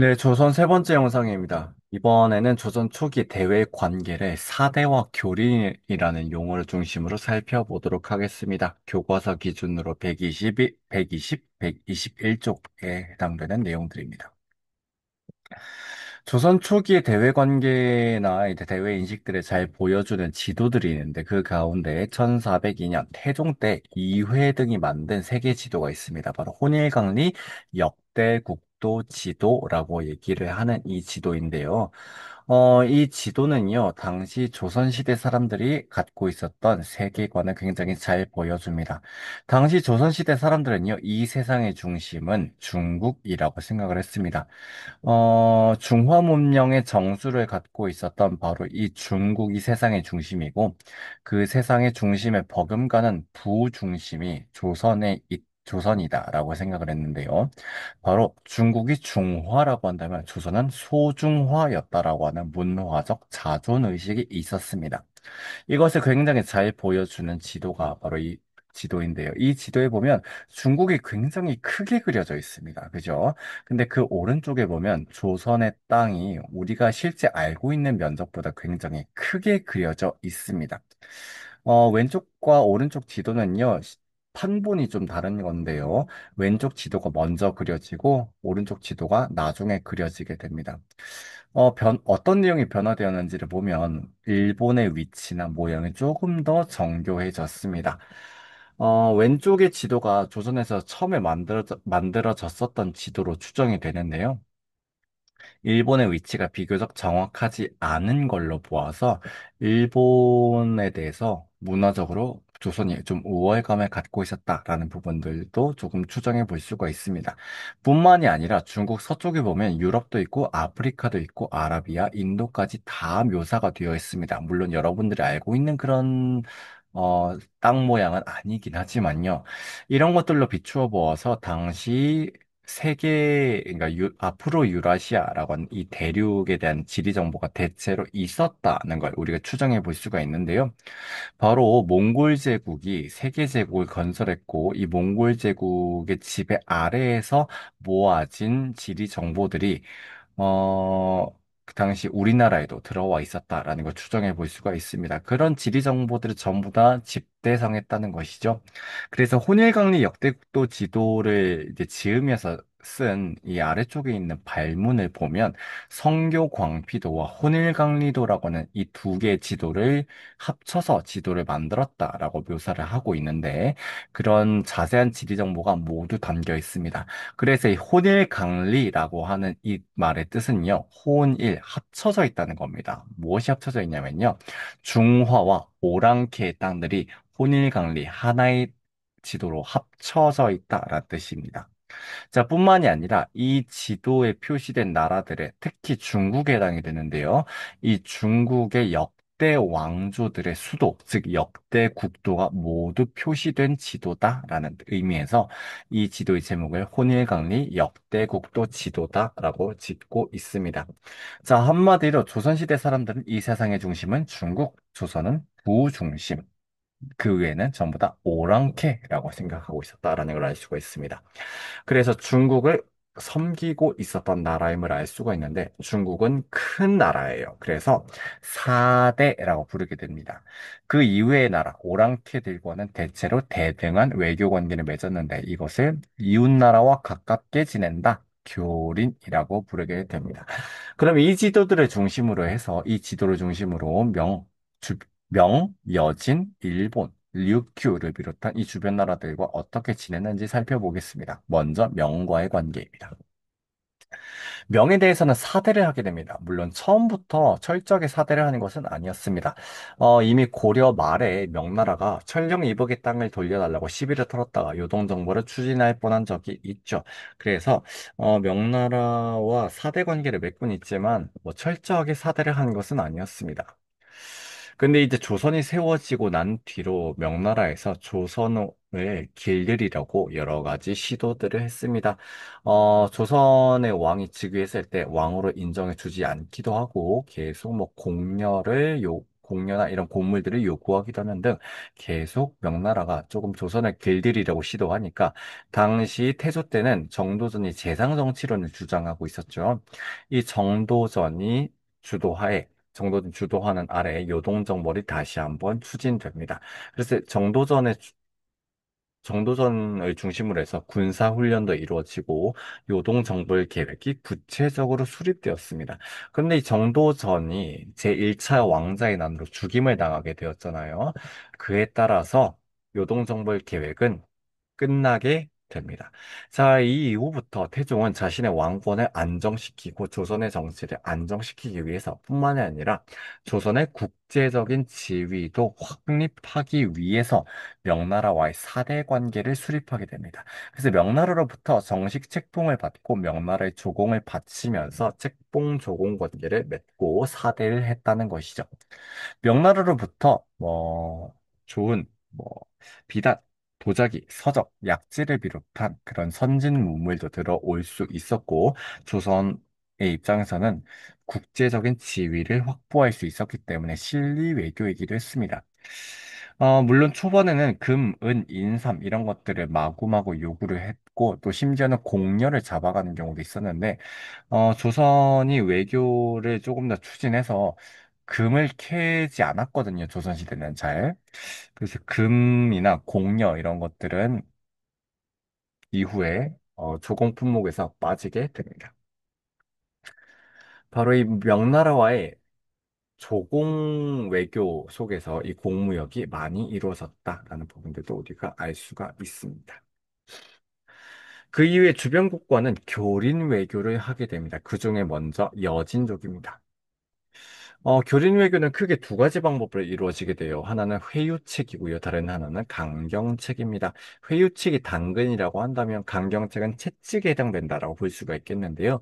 네, 조선 세 번째 영상입니다. 이번에는 조선 초기 대외 관계를 사대와 교린이라는 용어를 중심으로 살펴보도록 하겠습니다. 교과서 기준으로 121쪽에 해당되는 내용들입니다. 조선 초기의 대외 관계나 이제 대외 인식들을 잘 보여주는 지도들이 있는데 그 가운데 1402년 태종 때 이회 등이 만든 세계 지도가 있습니다. 바로 혼일강리 역대국도 지도라고 얘기를 하는 이 지도인데요. 이 지도는요, 당시 조선시대 사람들이 갖고 있었던 세계관을 굉장히 잘 보여줍니다. 당시 조선시대 사람들은요, 이 세상의 중심은 중국이라고 생각을 했습니다. 중화 문명의 정수를 갖고 있었던 바로 이 중국이 세상의 중심이고, 그 세상의 중심에 버금가는 부중심이 조선이다라고 생각을 했는데요. 바로 중국이 중화라고 한다면 조선은 소중화였다라고 하는 문화적 자존의식이 있었습니다. 이것을 굉장히 잘 보여주는 지도가 바로 이 지도인데요. 이 지도에 보면 중국이 굉장히 크게 그려져 있습니다. 그죠? 근데 그 오른쪽에 보면 조선의 땅이 우리가 실제 알고 있는 면적보다 굉장히 크게 그려져 있습니다. 왼쪽과 오른쪽 지도는요, 판본이 좀 다른 건데요. 왼쪽 지도가 먼저 그려지고, 오른쪽 지도가 나중에 그려지게 됩니다. 어떤 내용이 변화되었는지를 보면, 일본의 위치나 모양이 조금 더 정교해졌습니다. 왼쪽의 지도가 조선에서 처음에 만들어졌었던 지도로 추정이 되는데요. 일본의 위치가 비교적 정확하지 않은 걸로 보아서 일본에 대해서 문화적으로 조선이 좀 우월감을 갖고 있었다라는 부분들도 조금 추정해 볼 수가 있습니다. 뿐만이 아니라 중국 서쪽에 보면 유럽도 있고 아프리카도 있고 아라비아, 인도까지 다 묘사가 되어 있습니다. 물론 여러분들이 알고 있는 그런 땅 모양은 아니긴 하지만요. 이런 것들로 비추어 보아서 당시 그러니까 앞으로 유라시아라고 하는 이 대륙에 대한 지리 정보가 대체로 있었다는 걸 우리가 추정해 볼 수가 있는데요. 바로 몽골 제국이 세계 제국을 건설했고, 이 몽골 제국의 지배 아래에서 모아진 지리 정보들이 그 당시 우리나라에도 들어와 있었다라는 걸 추정해 볼 수가 있습니다. 그런 지리 정보들을 전부 다 집대성했다는 것이죠. 그래서 혼일강리 역대국도 지도를 이제 지으면서 쓴 이 아래쪽에 있는 발문을 보면 성교 광피도와 혼일강리도라고 하는 이 두 개의 지도를 합쳐서 지도를 만들었다라고 묘사를 하고 있는데 그런 자세한 지리 정보가 모두 담겨 있습니다. 그래서 이 혼일강리라고 하는 이 말의 뜻은요, 혼일, 합쳐져 있다는 겁니다. 무엇이 합쳐져 있냐면요, 중화와 오랑캐의 땅들이 혼일강리 하나의 지도로 합쳐져 있다라는 뜻입니다. 자, 뿐만이 아니라 이 지도에 표시된 나라들의 특히 중국에 해당이 되는데요. 이 중국의 역대 왕조들의 수도, 즉 역대 국도가 모두 표시된 지도다라는 의미에서 이 지도의 제목을 혼일강리 역대 국도 지도다라고 짓고 있습니다. 자, 한마디로 조선시대 사람들은 이 세상의 중심은 중국, 조선은 부중심. 그 외에는 전부 다 오랑캐라고 생각하고 있었다라는 걸 알 수가 있습니다. 그래서 중국을 섬기고 있었던 나라임을 알 수가 있는데 중국은 큰 나라예요. 그래서 4대라고 부르게 됩니다. 그 이외의 나라, 오랑캐들과는 대체로 대등한 외교 관계를 맺었는데 이것을 이웃나라와 가깝게 지낸다. 교린이라고 부르게 됩니다. 그럼 이 지도들을 중심으로 해서 이 지도를 중심으로 여진, 일본, 류큐를 비롯한 이 주변 나라들과 어떻게 지냈는지 살펴보겠습니다. 먼저 명과의 관계입니다. 명에 대해서는 사대를 하게 됩니다. 물론 처음부터 철저하게 사대를 하는 것은 아니었습니다. 이미 고려 말에 명나라가 천령 이복의 땅을 돌려달라고 시비를 털었다가 요동 정보를 추진할 뻔한 적이 있죠. 그래서 명나라와 사대 관계를 맺고는 있지만 뭐 철저하게 사대를 하는 것은 아니었습니다. 근데 이제 조선이 세워지고 난 뒤로 명나라에서 조선을 길들이려고 여러 가지 시도들을 했습니다. 조선의 왕이 즉위했을 때 왕으로 인정해 주지 않기도 하고 계속 뭐 공료나 이런 곡물들을 요구하기도 하는 등 계속 명나라가 조금 조선을 길들이려고 시도하니까 당시 태조 때는 정도전이 재상정치론을 주장하고 있었죠. 이 정도전 주도하는 아래 요동정벌이 다시 한번 추진됩니다. 그래서 정도전을 중심으로 해서 군사훈련도 이루어지고 요동정벌 계획이 구체적으로 수립되었습니다. 그런데 이 정도전이 제1차 왕자의 난으로 죽임을 당하게 되었잖아요. 그에 따라서 요동정벌 계획은 끝나게 됩니다. 자, 이 이후부터 태종은 자신의 왕권을 안정시키고 조선의 정치를 안정시키기 위해서 뿐만이 아니라 조선의 국제적인 지위도 확립하기 위해서 명나라와의 사대 관계를 수립하게 됩니다. 그래서 명나라로부터 정식 책봉을 받고 명나라의 조공을 바치면서 책봉 조공 관계를 맺고 사대를 했다는 것이죠. 명나라로부터 좋은 비단, 도자기, 서적, 약재를 비롯한 그런 선진 문물도 들어올 수 있었고 조선의 입장에서는 국제적인 지위를 확보할 수 있었기 때문에 실리 외교이기도 했습니다. 물론 초반에는 금, 은, 인삼 이런 것들을 마구마구 요구를 했고 또 심지어는 공려를 잡아가는 경우도 있었는데 조선이 외교를 조금 더 추진해서 금을 캐지 않았거든요. 조선시대는 잘. 그래서 금이나 공려 이런 것들은 이후에 조공 품목에서 빠지게 됩니다. 바로 이 명나라와의 조공 외교 속에서 이 공무역이 많이 이루어졌다라는 부분들도 우리가 알 수가 있습니다. 그 이후에 주변국과는 교린 외교를 하게 됩니다. 그 중에 먼저 여진족입니다. 교린 외교는 크게 두 가지 방법으로 이루어지게 돼요. 하나는 회유책이고요. 다른 하나는 강경책입니다. 회유책이 당근이라고 한다면 강경책은 채찍에 해당된다라고 볼 수가 있겠는데요.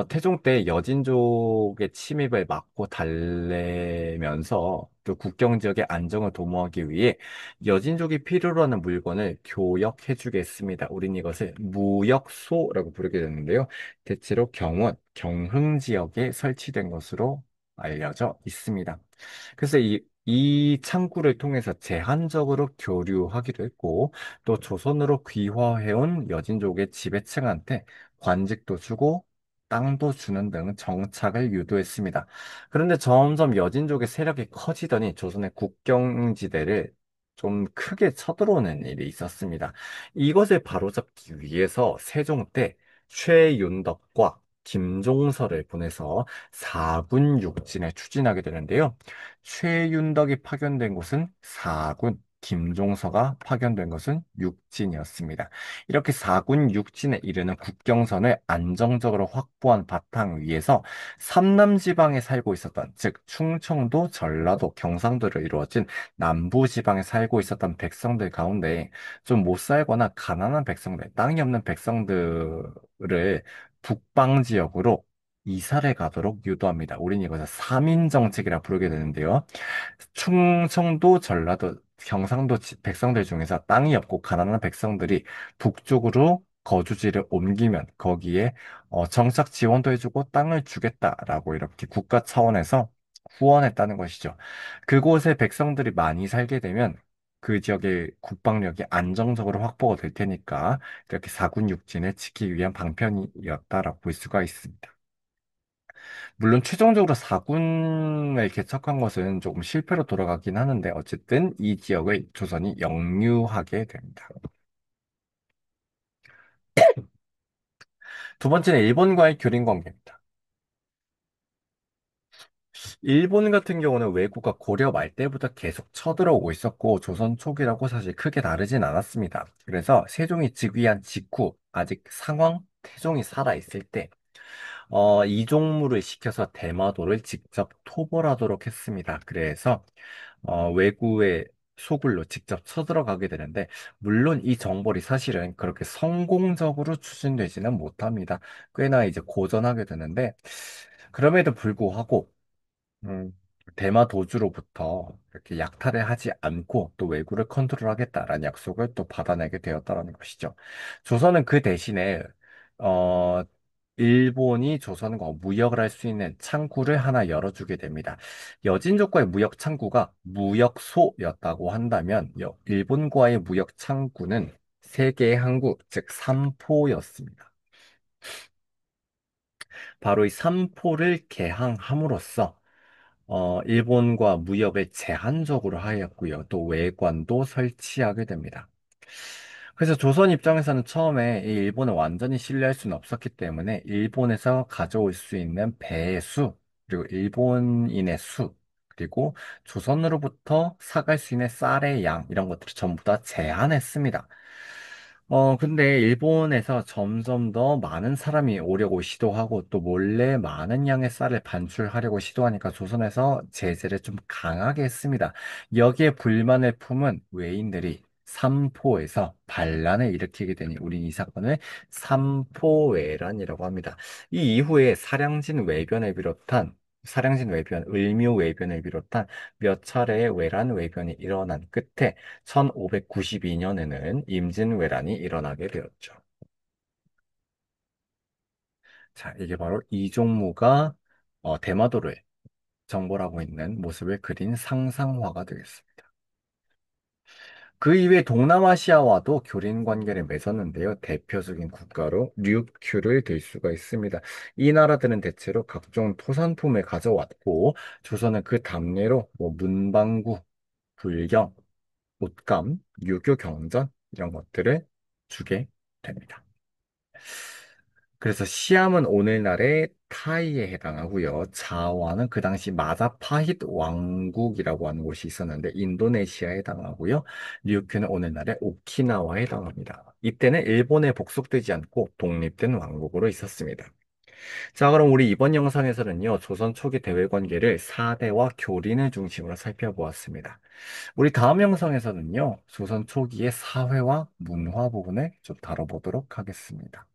태종 때 여진족의 침입을 막고 달래면서 또 국경 지역의 안정을 도모하기 위해 여진족이 필요로 하는 물건을 교역해 주겠습니다. 우린 이것을 무역소라고 부르게 되는데요. 대체로 경원, 경흥 지역에 설치된 것으로 알려져 있습니다. 그래서 이 창구를 통해서 제한적으로 교류하기도 했고, 또 조선으로 귀화해온 여진족의 지배층한테 관직도 주고, 땅도 주는 등 정착을 유도했습니다. 그런데 점점 여진족의 세력이 커지더니 조선의 국경지대를 좀 크게 쳐들어오는 일이 있었습니다. 이것을 바로잡기 위해서 세종 때 최윤덕과 김종서를 보내서 4군 육진을 추진하게 되는데요. 최윤덕이 파견된 곳은 4군, 김종서가 파견된 것은 육진이었습니다. 이렇게 4군 육진에 이르는 국경선을 안정적으로 확보한 바탕 위에서 삼남지방에 살고 있었던, 즉 충청도, 전라도, 경상도로 이루어진 남부지방에 살고 있었던 백성들 가운데 좀 못 살거나 가난한 백성들, 땅이 없는 백성들을 북방 지역으로 이사를 가도록 유도합니다. 우린 이것을 3인 정책이라 부르게 되는데요. 충청도, 전라도, 경상도 백성들 중에서 땅이 없고 가난한 백성들이 북쪽으로 거주지를 옮기면 거기에 정착 지원도 해주고 땅을 주겠다라고 이렇게 국가 차원에서 후원했다는 것이죠. 그곳에 백성들이 많이 살게 되면 그 지역의 국방력이 안정적으로 확보가 될 테니까 이렇게 사군 육진을 지키기 위한 방편이었다라고 볼 수가 있습니다. 물론 최종적으로 사군을 개척한 것은 조금 실패로 돌아가긴 하는데 어쨌든 이 지역을 조선이 영유하게 됩니다. 두 번째는 일본과의 교린 관계입니다. 일본 같은 경우는 왜구가 고려 말 때부터 계속 쳐들어오고 있었고 조선 초기라고 사실 크게 다르진 않았습니다. 그래서 세종이 즉위한 직후 아직 상황 태종이 살아있을 때 이종무를 시켜서 대마도를 직접 토벌하도록 했습니다. 그래서 왜구의 소굴로 직접 쳐들어가게 되는데, 물론 이 정벌이 사실은 그렇게 성공적으로 추진되지는 못합니다. 꽤나 이제 고전하게 되는데, 그럼에도 불구하고, 음, 대마 도주로부터 이렇게 약탈을 하지 않고 또 왜구를 컨트롤하겠다라는 약속을 또 받아내게 되었다는 것이죠. 조선은 그 대신에, 어, 일본이 조선과 무역을 할 수 있는 창구를 하나 열어주게 됩니다. 여진족과의 무역 창구가 무역소였다고 한다면 일본과의 무역 창구는 세계의 항구, 즉 삼포였습니다. 바로 이 삼포를 개항함으로써 일본과 무역을 제한적으로 하였고요. 또 외관도 설치하게 됩니다. 그래서 조선 입장에서는 처음에 이 일본을 완전히 신뢰할 수는 없었기 때문에 일본에서 가져올 수 있는 배의 수, 그리고 일본인의 수, 그리고 조선으로부터 사갈 수 있는 쌀의 양, 이런 것들을 전부 다 제한했습니다. 근데 일본에서 점점 더 많은 사람이 오려고 시도하고 또 몰래 많은 양의 쌀을 반출하려고 시도하니까 조선에서 제재를 좀 강하게 했습니다. 여기에 불만을 품은 외인들이 삼포에서 반란을 일으키게 되니 우린 이 사건을 삼포외란이라고 합니다. 이 이후에 사량진 외변, 을묘 외변을 비롯한 몇 차례의 외란 외변이 일어난 끝에 1592년에는 임진왜란이 일어나게 되었죠. 자, 이게 바로 이종무가 대마도를 정벌하고 있는 모습을 그린 상상화가 되겠습니다. 그 이외 동남아시아와도 교린 관계를 맺었는데요. 대표적인 국가로 류큐를 들 수가 있습니다. 이 나라들은 대체로 각종 토산품을 가져왔고, 조선은 그 답례로 뭐 문방구, 불경, 옷감, 유교 경전 이런 것들을 주게 됩니다. 그래서 시암은 오늘날의 타이에 해당하고요. 자와는 그 당시 마자파힛 왕국이라고 하는 곳이 있었는데 인도네시아에 해당하고요. 류큐는 오늘날의 오키나와에 해당합니다. 이때는 일본에 복속되지 않고 독립된 왕국으로 있었습니다. 자, 그럼 우리 이번 영상에서는요, 조선 초기 대외 관계를 사대와 교린을 중심으로 살펴보았습니다. 우리 다음 영상에서는요, 조선 초기의 사회와 문화 부분을 좀 다뤄보도록 하겠습니다.